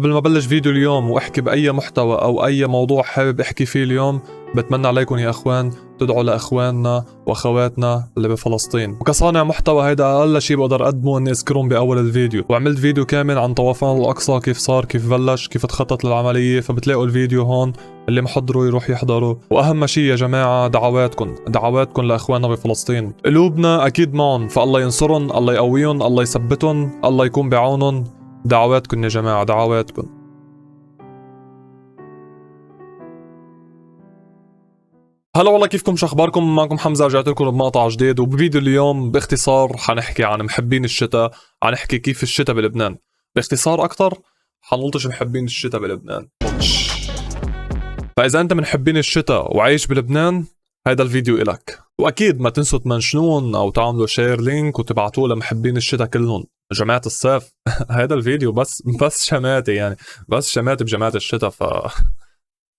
قبل ما بلش فيديو اليوم واحكي باي محتوى او اي موضوع حابب احكي فيه اليوم، بتمنى عليكم يا اخوان تدعوا لاخواننا واخواتنا اللي بفلسطين. وكصانع محتوى هيدا اقل شيء بقدر اقدمه اني اذكرهم باول الفيديو، وعملت فيديو كامل عن طوفان الاقصى، كيف صار، كيف بلش، كيف تخطط للعمليه، فبتلاقوا الفيديو هون، اللي محضره يروح يحضره. واهم شيء يا جماعه دعواتكم لاخواننا بفلسطين، قلوبنا اكيد معهم، فالله ينصرهم، الله يقويهم، الله يثبتهم، الله يكون بعونهم. دعواتكم يا جماعه، دعواتكم. هلا والله، كيفكم؟ شو اخباركم؟ معكم حمزه، رجعت لكم بمقطع جديد. وبفيديو اليوم باختصار حنحكي عن محبين الشتاء، حنحكي كيف الشتاء بلبنان باختصار اكثر. حنلطش محبين الشتاء بلبنان. فاذا انت من محبين الشتاء وعايش بلبنان، هيدا الفيديو إلك. واكيد ما تنسوا تمنشنون او تعملوا شير لينك وتبعتوه لمحبين الشتاء كلهم، جماعه الصيف. هيدا الفيديو بس شماتي، يعني بس شماتي بجماعه الشتاء. ف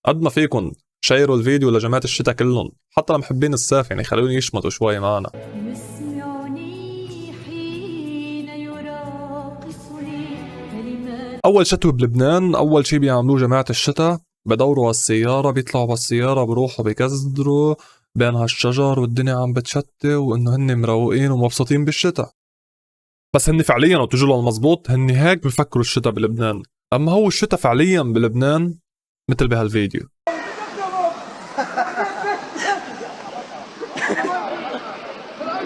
قد ما فيكم شيروا الفيديو لجماعة الشتاء كلهم، حتى لمحبين الصيف، يعني خلوني يشمطوا شوي معنا. أول شتوى بلبنان، أول شي بيعملوه جماعة الشتاء، بدوروا على السيارة، بيطلعوا بالسيارة، بروحوا بيكزدروا بين هالشجر والدنيا عم بتشتي، وإنه هن مروقين ومبسوطين بالشتاء. بس هن فعليا وتجوا للمزبوط، هن هيك بفكروا الشتاء بلبنان. أما هو الشتاء فعليا بلبنان مثل بهالفيديو.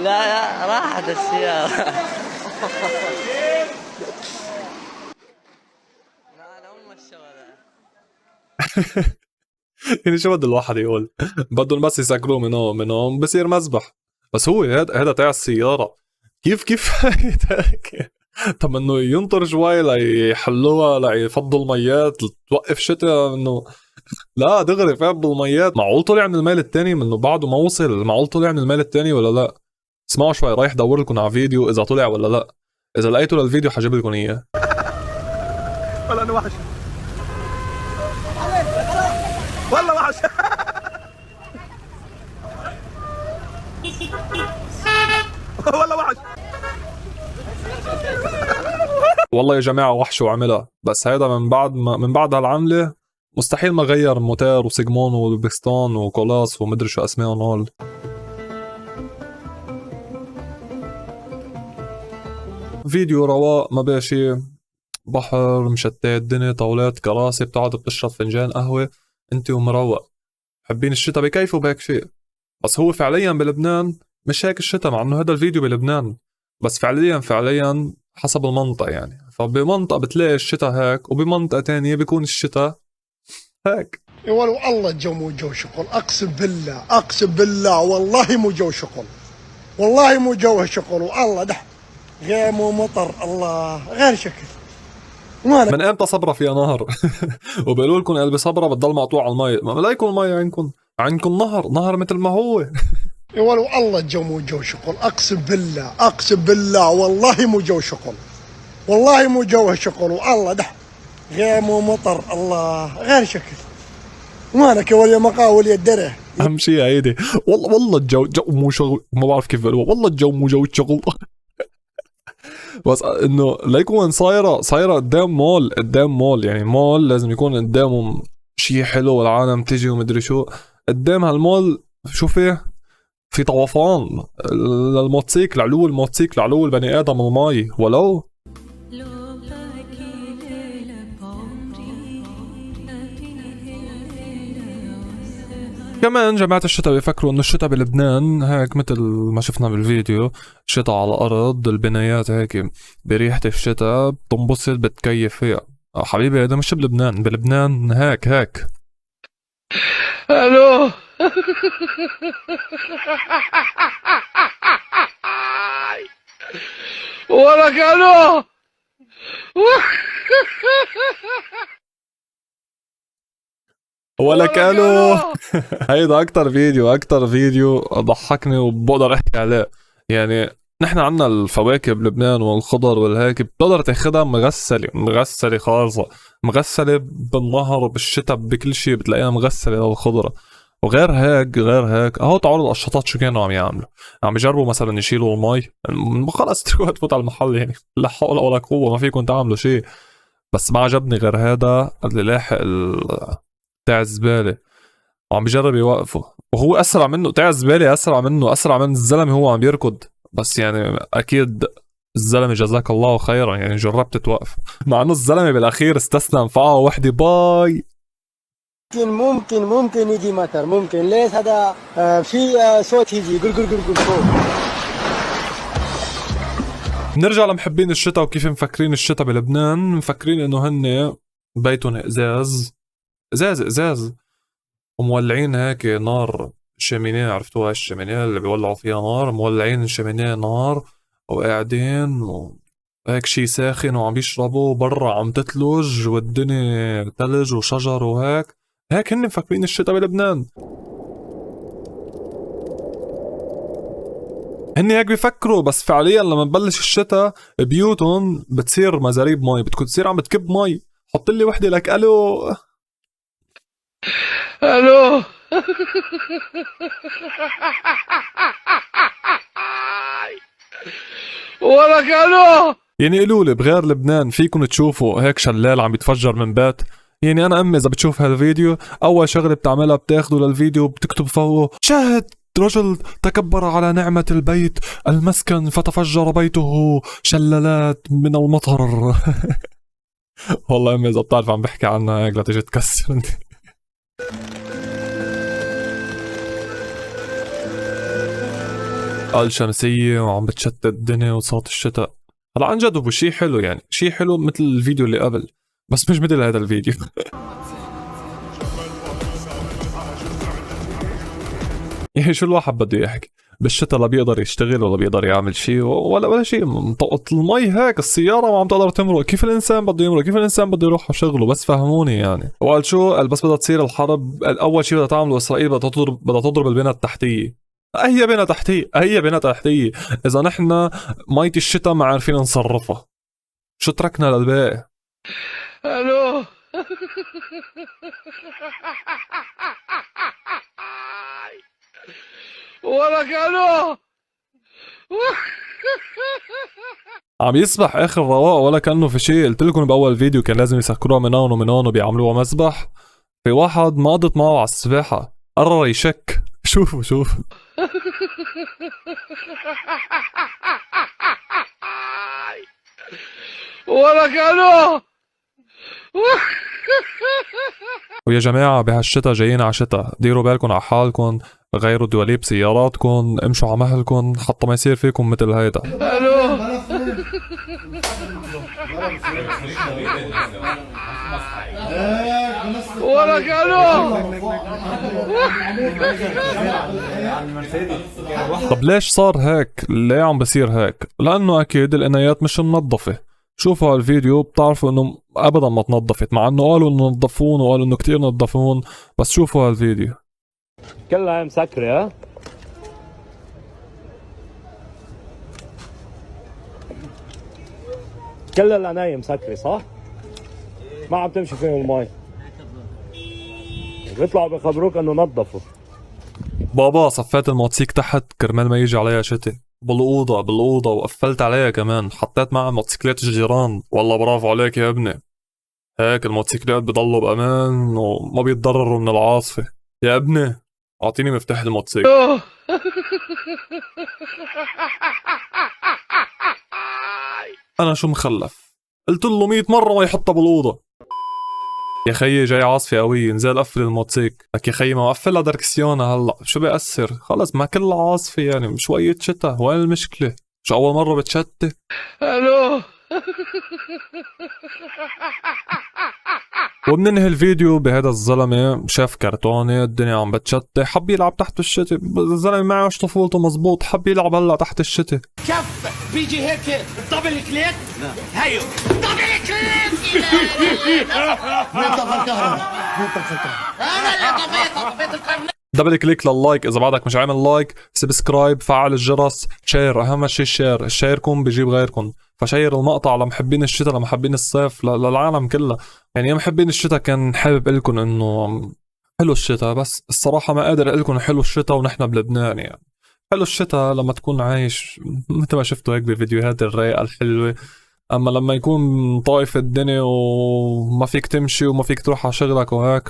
لا راحت السيارة. لا أم الشغلة. يعني شو بده الواحد يقول؟ بدهم بس يسكروه من هون بصير مذبح. بس هو هذا تاع السيارة، كيف هيك؟ طب انه ينطر شوي ليحلوها، ليفضوا الميات، توقف شتاء انه لا دغري فاهم بالميات. معقول طلع من الميل التاني منه بعده ما وصل؟ معقول طلع من الميل التاني ولا لا؟ اسمعوا شوي، رايح دور لكم على فيديو اذا طلع ولا لا. اذا لقيتوا للفيديو حجيب لكم اياه. والله انا وحش، والله وحش. والله وحش. والله يا جماعة وحش وعملها، بس هيدا من بعد هالعملة مستحيل ما غير موتير وسيجمون وبستون وكولاس ومدري شو اسمائهم هول. فيديو رواق مباشي، بحر، مشتات الدنيا، طاولات، كراسي، بتقعد بتشرب فنجان قهوة انت ومروق. محبين الشتاء بكيفوا بهيك شيء. بس هو فعليا بلبنان مش هيك الشتاء، مع انه هذا الفيديو بلبنان، بس فعليا حسب المنطقة يعني. فبمنطقة بتلاقي الشتاء هيك، وبمنطقة تانية بيكون الشتاء هيك. ولو الله الجو مو جو شغل، اقسم بالله والله مو جو شغل، والله مو جو شغل، والله ده غيم ومطر، الله غير شكل. من امتى صبرا فيها نهر؟ وبيقولوا لكم قلبي صبرا بتضل مقطوع على المي. ما بلاقيكم المي عندكم نهر مثل ما هو. ولو الله الجو مو جو شغل، اقسم بالله والله مو جو شغل، والله مو جو شغل، والله ده غيم ومطر، الله غير شكل. مالك يا ولي مقاول يا الدره. اهم شيء هيدي، والله الجو مو شغل، ما بعرف كيف بقولوا، والله الجو مو جو شغل. بس انه ليكون صايره قدام مول، يعني مول لازم يكون قدامه شيء حلو والعالم تجي ومدري شو. قدام هالمول شو في طوفان للموتوسيكل، علو البني ادم المي ولو. كمان جماعة الشتاء بيفكروا انه الشتاء بلبنان هيك مثل ما شفنا بالفيديو، شتاء على الارض، البنايات هيك بريحة الشتاء، بتنبسط بتكيف فيها. حبيبي هذا مش بلبنان هيك. الو. ولك الو. ولك الو. هيدا اكتر فيديو ضحكني وبقدر احكي عليه. يعني نحن عنا الفواكه بلبنان والخضر والهيك بتقدر تاخدها مغسلة خالصة، مغسلة بالنهر وبالشتاء بكل شيء بتلاقيها مغسلة للخضرة. وغير هيك اهو تعالوا القشاطات شو كانوا عم يعملوا، عم يجربوا مثلا يشيلوا المي. خلص تروح تفوت على المحل، يعني لا حول ولا قوة، ما فيكم تعملوا شيء. بس ما عجبني غير هذا اللي لاحق بتاع الزبالة وعم بيجرب يوقفه، وهو اسرع منه. بتاع الزبالة اسرع منه، اسرع من الزلمة هو عم يركض. بس يعني اكيد الزلمة جزاك الله خيرا، يعني جربت توقف، مع انه الزلمة بالاخير استسلم، فقعه وحدة باي. ممكن يجي مطر، ممكن ليش هذا في صوت يجي قل قل قل قل صوت. نرجع لمحبين الشتاء وكيف مفكرين الشتاء بلبنان. مفكرين انه هن بيتهم ازاز ومولعين هيك نار شمينيه، عرفتوها الشمينيه اللي بيولعوا فيها نار، مولعين الشمينيه نار وقاعدين وهيك شي ساخن وعم بيشربوا، برا عم تتلج والدنيا تلج وشجر هيك هن مفكرين الشتاء بلبنان. هن هيك بيفكروا، بس فعليا لما ببلش الشتاء بيوتهم بتصير مزاريب مي، بتكون تصير عم بتكب مي. حط لي وحده لك الو الو. ولك الو. يعني قالوا لي بغير لبنان فيكم تشوفوا هيك شلال عم يتفجر من بيت؟ يعني انا امي اذا بتشوف هالفيديو اول شغله بتعملها بتاخده للفيديو بتكتب فوقه شاهد رجل تكبر على نعمة البيت المسكن فتفجر بيته شلالات من المطر. والله امي اذا بتعرف عم بحكي عنها هيك لا تيجي تكسر انت. قال شمسية وعم بتشتت الدنيا وصوت الشتاء. هلا عن جد هو شي حلو، يعني شي حلو مثل الفيديو اللي قبل، بس مش مثل هذا الفيديو. يعني شو الواحد بده يحكي بالشتاء؟ لا بيقدر يشتغل ولا بيقدر يعمل شيء ولا شيء. مطقط المي هيك السيارة ما عم تقدر تمرق. كيف الإنسان بده يمرق؟ كيف الإنسان بده يروح على شغله؟ بس فهموني يعني. وقال شو؟ قال بس بدها تصير الحرب، أول شيء بدها تعمله إسرائيل بدها تضرب البنى التحتية. هي بنى تحتية. إذا نحن مية الشتاء ما عارفين نصرفها، شو تركنا للباقي؟ الو. ولك الو. عم يسبح اخر رواق ولا كانه في شيء. قلت لكم باول فيديو كان لازم يسكروها من هون ومن هون وبيعملوها مسبح. في واحد ما قضت معه على السباحه قرر يشك. شوفوا ولك الو. ويا جماعه بهالشتا جايين على شتا، ديروا بالكم على حالكم، غيروا دواليب سياراتكم، امشوا على مهلكم حتى ما يصير فيكم مثل هيدا. الو. ولك الو. طب ليش صار هيك؟ ليه عم بصير هيك؟ لانه اكيد القنايات مش منظفه. شوفوا هالفيديو بتعرفوا انه ابدا ما تنظفت، مع انه قالوا انه نظفون وقالوا انه كتير نظفون، بس شوفوا هالفيديو كلها مسكرة. ها كلها العناية مسكرة صح؟ ما عم تمشي فيهم المي، بيطلعوا بيخبروك انه نظفوا. بابا صفيت الموتسيك تحت كرمال ما يجي عليها شتي بالأوضة وقفلت عليها كمان، حطيت معها موتوسيكلات الجيران. والله برافو عليك يا ابني، هيك الموتوسيكلات بضلوا بأمان وما بيتضرروا من العاصفة. يا ابني أعطيني مفتاح الموتوسيكل. أنا شو مخلف؟ قلت له 100 مرة ما يحطها بالأوضة. يا خيي جاي عاصفة قوية، انزل قفل الموتوسيك. لك يا خيي ما قفلها دركسيونة هلا، شو بيأثر؟ خلص ما كل عاصفة يعني شوية شتا، وين المشكلة؟ مش أول مرة بتشتي؟ الو. وبننهي الفيديو بهذا الزلمة شاف كرتونة الدنيا عم بتشتي، حب يلعب تحت الشتي. الزلمة ما عاش طفولته مزبوط، حب يلعب هلا تحت الشتي. كف بيجي هيك دبل كليك. هيو دبل كليك. مين طفى الكهرباء؟ انا اللي طفيت القرن. دبل كليك لللايك اذا بعدك مش عامل لايك، سبسكرايب، فعل الجرس، شير، اهم شيء الشير. شيركم بجيب غيركم، فشير المقطع لمحبين الشتاء لمحبين الصيف للعالم كلها. يعني يا محبين الشتاء كان حابب لكم انه حلو الشتاء، بس الصراحة ما قادر اقول لكم حلو الشتاء ونحن بلبنان. يعني حلو الشتاء لما تكون عايش مثل ما شفتوا هيك بفيديوهات الرايقة الحلوة اما لما يكون طايف الدنيا وما فيك تمشي وما فيك تروح على شغلك وهيك،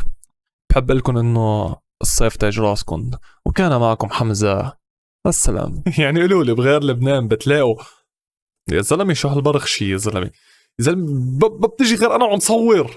بحب لكم انه الصيف تاج راسكم. وكان معكم حمزة، السلام. يعني قولوا لي بغير لبنان بتلاقوا يا زلمه شو هالبرخشي يا زلمه، يا زلمه بتجي غير انا عم صور